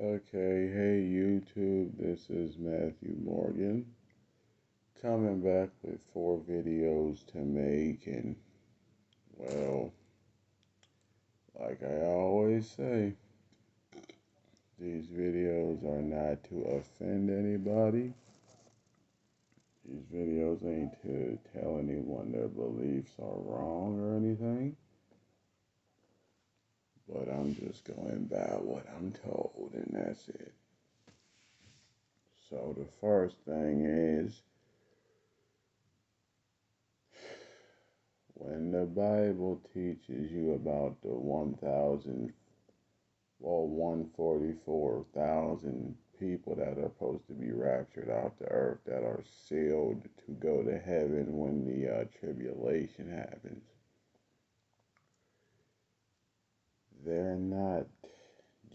Okay, hey YouTube, this is Matthew Morgan, coming back with 4 videos to make, and well, like I always say, these videos are not to offend anybody. These videos ain't to tell anyone their beliefs are wrong or anything, but I'm just going by what I'm told, and that's it. So the first thing is, when the Bible teaches you about the 144,000 people that are supposed to be raptured off the earth, that are sealed to go to heaven when the tribulation happens, they're not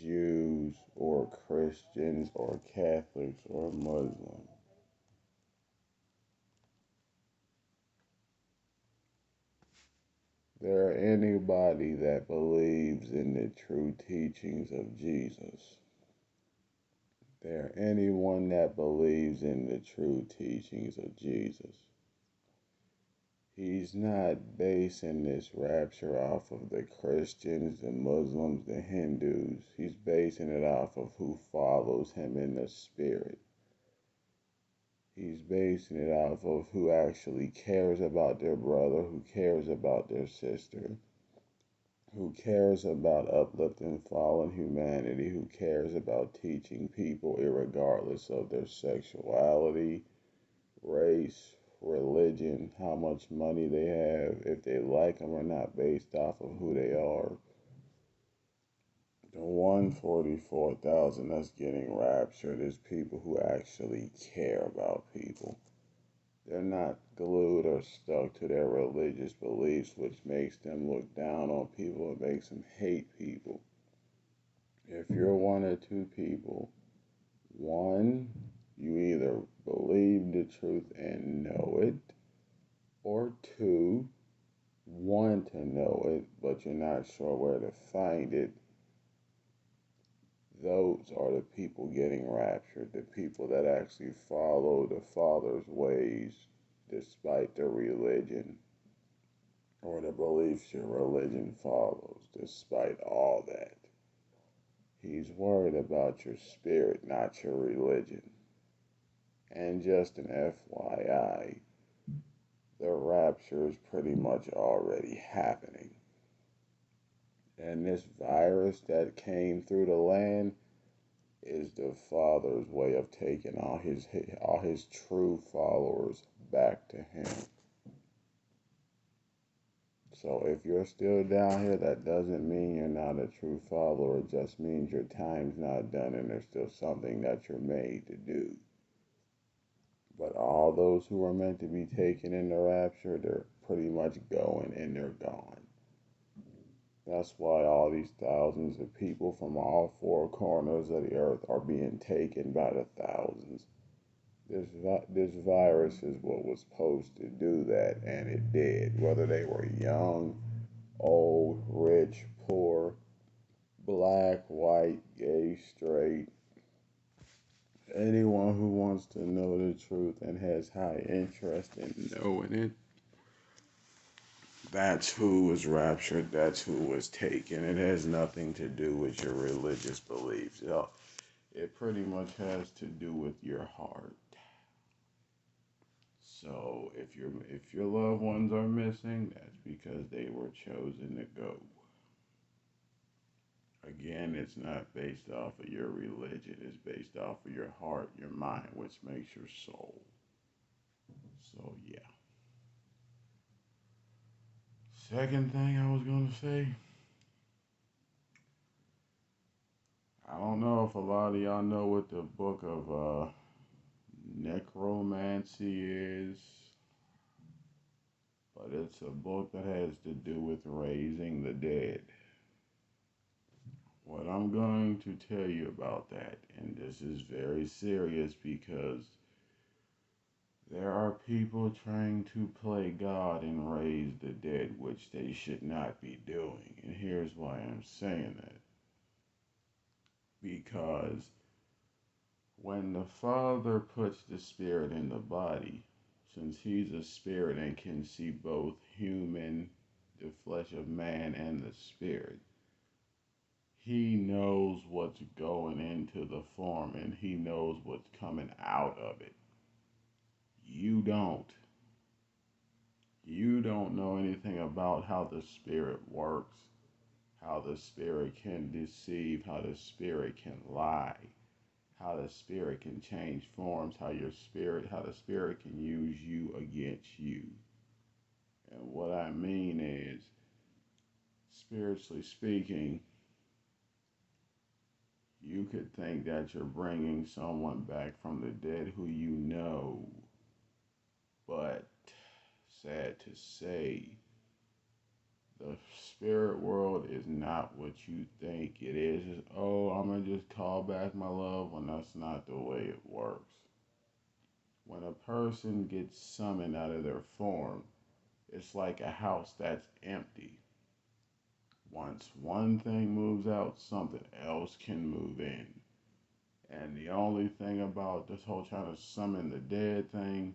Jews or Christians or Catholics or Muslims. They're anybody that believes in the true teachings of Jesus. They're anyone that believes in the true teachings of Jesus. He's not basing this rapture off of the Christians, the Muslims, the Hindus. He's basing it off of who follows him in the spirit. He's basing it off of who actually cares about their brother, who cares about their sister, who cares about uplifting fallen humanity, who cares about teaching people irregardless of their sexuality, race, religion, how much money they have, if they like them or not, based off of who they are. The 144,000 that's getting raptured is people who actually care about people. They're not glued or stuck to their religious beliefs, which makes them look down on people and makes them hate people. If you're one or two people, one, you either believe the truth and know it, or two, want to know it, but you're not sure where to find it. Those are the people getting raptured, the people that actually follow the Father's ways despite their religion, or the beliefs your religion follows, despite all that. He's worried about your spirit, not your religion. And just an FYI, the rapture is pretty much already happening. And this virus that came through the land is the Father's way of taking all his true followers back to him. So if you're still down here, that doesn't mean you're not a true follower. It just means your time's not done and there's still something that you're made to do. But all those who are meant to be taken in the rapture, they're pretty much going and they're gone. That's why all these thousands of people from all 4 corners of the earth are being taken by the thousands. This virus is what was supposed to do that, and it did. Whether they were young, old, rich, poor, black, white, gay, straight, anyone who wants to know the truth and has high interest in knowing it, that's who was raptured, that's who was taken. It has nothing to do with your religious beliefs. It pretty much has to do with your heart. So if your loved ones are missing, that's because they were chosen to go. Again, it's not based off of your religion. It's based off of your heart, your mind, which makes your soul. So yeah. Second thing I was gonna say, I don't know if a lot of y'all know what the book of necromancy is, but it's a book that has to do with raising the dead. What I'm going to tell you about that, and this is very serious because there are people trying to play God and raise the dead, which they should not be doing. And here's why I'm saying that. Because when the Father puts the spirit in the body, since he's a spirit and can see both human, the flesh of man, and the spirit, he knows what's going into the form and he knows what's coming out of it. You don't. You don't know anything about how the spirit works, how the spirit can deceive, how the spirit can lie, how the spirit can change forms, how the spirit can use you against you. And what I mean is, spiritually speaking, you could think that you're bringing someone back from the dead who you know, but sad to say, the spirit world is not what you think it is. It's, oh, I'm going to just call back my loved one. That's not the way it works. When a person gets summoned out of their form, it's like a house that's empty. Once one thing moves out, something else can move in. And the only thing about this whole trying to summon the dead thing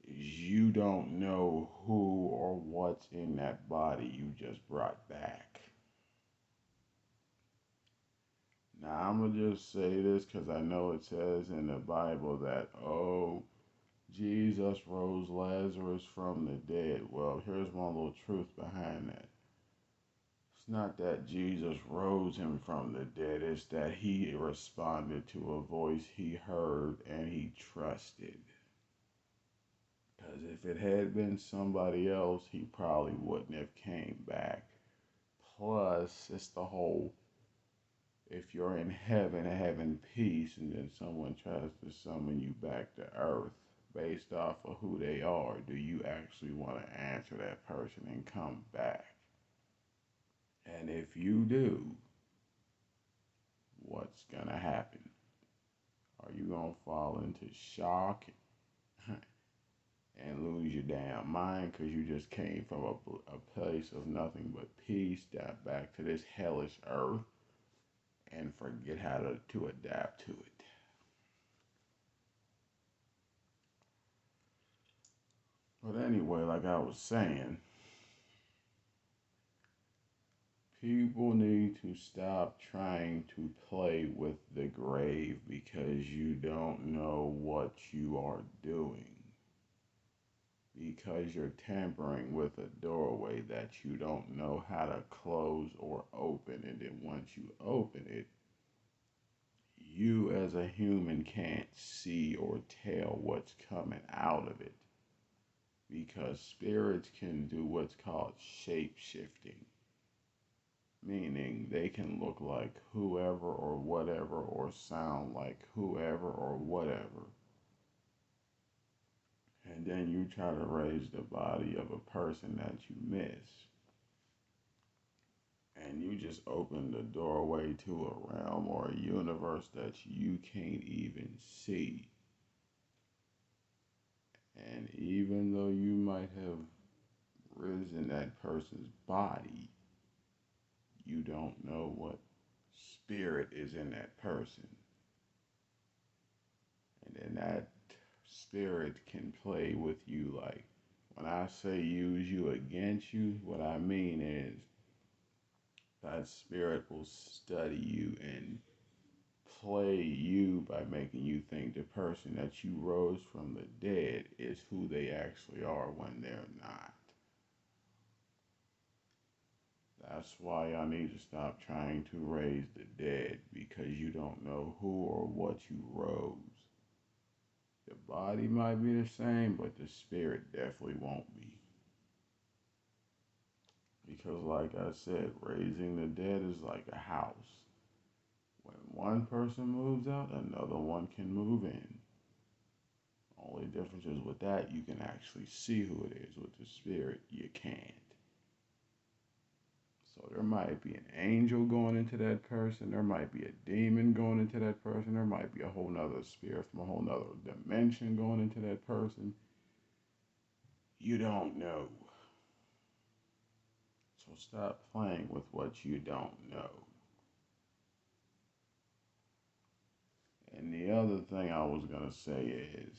is you don't know who or what's in that body you just brought back. Now, I'm going to just say this because I know it says in the Bible that, oh, Jesus rose Lazarus from the dead. Well, here's one little truth behind that. It's not that Jesus rose him from the dead. It's that he responded to a voice he heard and he trusted. Because if it had been somebody else, he probably wouldn't have came back. Plus, it's the whole, if you're in heaven having peace and then someone tries to summon you back to earth based off of who they are, do you actually want to answer that person and come back? And if you do, what's going to happen? Are you going to fall into shock and lose your damn mind because you just came from a place of nothing but peace down back to this hellish earth and forget how to adapt to it? But anyway, like I was saying, people need to stop trying to play with the grave because you don't know what you are doing. Because you're tampering with a doorway that you don't know how to close or open. And then once you open it, you as a human can't see or tell what's coming out of it. Because spirits can do what's called shape shifting. Meaning they can look like whoever or whatever or sound like whoever or whatever. And then you try to raise the body of a person that you miss. And you just open the doorway to a realm or a universe that you can't even see. And even though you might have risen that person's body, you don't know what spirit is in that person. And then that spirit can play with you. Like, when I say use you against you, what I mean is that spirit will study you and play you by making you think the person that you rose from the dead is who they actually are when they're not. That's why y'all need to stop trying to raise the dead, because you don't know who or what you rose. The body might be the same, but the spirit definitely won't be. Because like I said, raising the dead is like a house. When one person moves out, another one can move in. Only difference is with that, you can actually see who it is. With the spirit, you can't. So there might be an angel going into that person. There might be a demon going into that person. There might be a whole nother spirit from a whole nother dimension going into that person. You don't know. So stop playing with what you don't know. thing I was gonna say is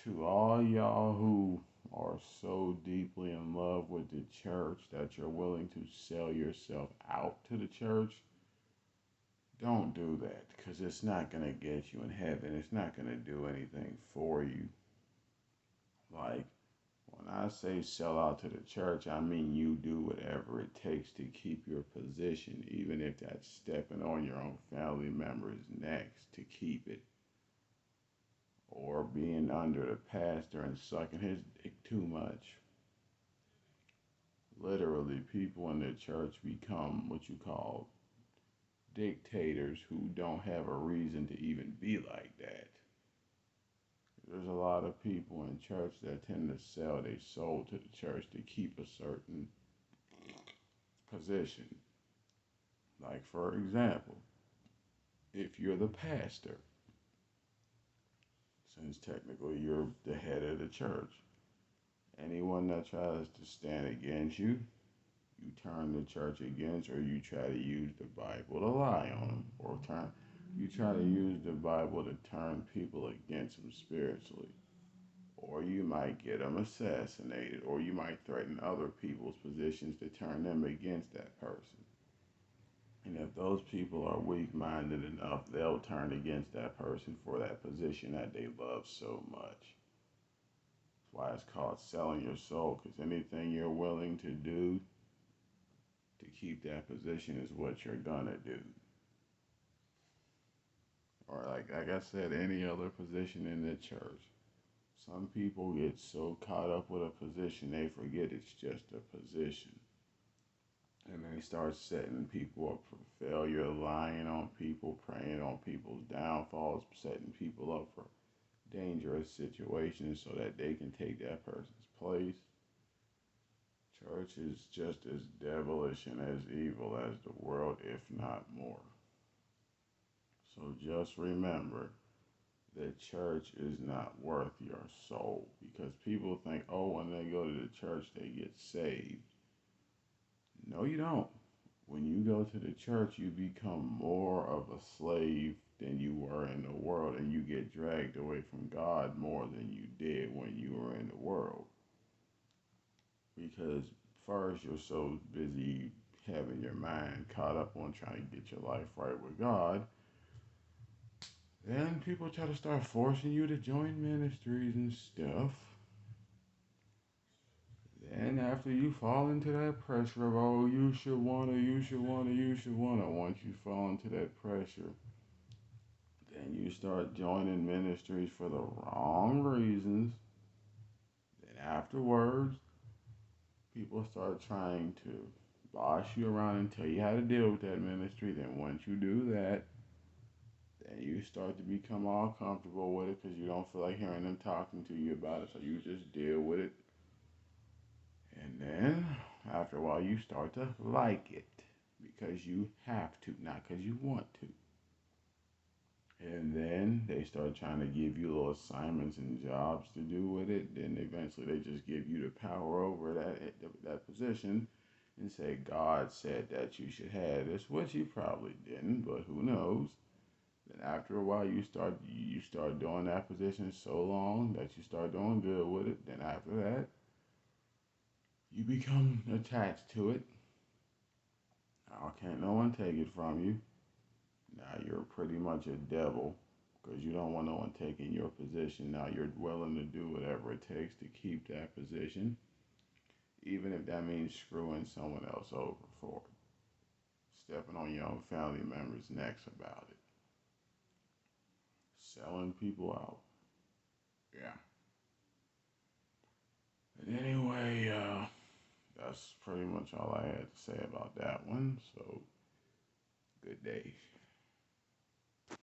to all y'all who are so deeply in love with the church that you're willing to sell yourself out to the church, don't do that because it's not going to get you in heaven. It's not going to do anything for you. Like, when I say sell out to the church, I mean you do whatever it takes to keep your position, even if that's stepping on your own family members' necks to keep it, or being under the pastor and sucking his dick too much. Literally, people in the church become what you call dictators who don't have a reason to even be like that. There's a lot of people in church that tend to sell their soul to the church to keep a certain position. Like, for example, if you're the pastor, since technically you're the head of the church, anyone that tries to stand against you, you turn the church against, or you try to use the Bible to lie on them, or you try to use the Bible to turn people against them spiritually. Or you might get them assassinated, or you might threaten other people's positions to turn them against that person. And if those people are weak-minded enough, they'll turn against that person for that position that they love so much. That's why it's called selling your soul, because anything you're willing to do to keep that position is what you're gonna do. Or like I said, any other position in the church. Some people get so caught up with a position they forget it's just a position. And they start setting people up for failure, lying on people, preying on people's downfalls, setting people up for dangerous situations so that they can take that person's place. Church is just as devilish and as evil as the world, if not more. So just remember, the church is not worth your soul, because people think, oh, when they go to the church, they get saved. No, you don't. When you go to the church, you become more of a slave than you were in the world, and you get dragged away from God more than you did when you were in the world. Because first, you're so busy having your mind caught up on trying to get your life right with God. Then people try to start forcing you to join ministries and stuff. Then after you fall into that pressure of, oh, you should wanna, once you fall into that pressure, then you start joining ministries for the wrong reasons. Then afterwards, people start trying to boss you around and tell you how to deal with that ministry. Then once you do that, then you start to become all comfortable with it because you don't feel like hearing them talking to you about it, so you just deal with it. And then, after a while, you start to like it because you have to, not because you want to. And then they start trying to give you little assignments and jobs to do with it. Then eventually they just give you the power over that position and say, God said that you should have this, which you probably didn't, but who knows. Then after a while, you start doing that position so long that you start doing good with it. Then after that, you become attached to it. Now can't no one take it from you. Now you're pretty much a devil because you don't want no one taking your position. Now you're willing to do whatever it takes to keep that position, even if that means screwing someone else over for it. Stepping on your own family members' necks about it. Selling people out. Yeah. And anyway, that's pretty much all I had to say about that one. So, good day.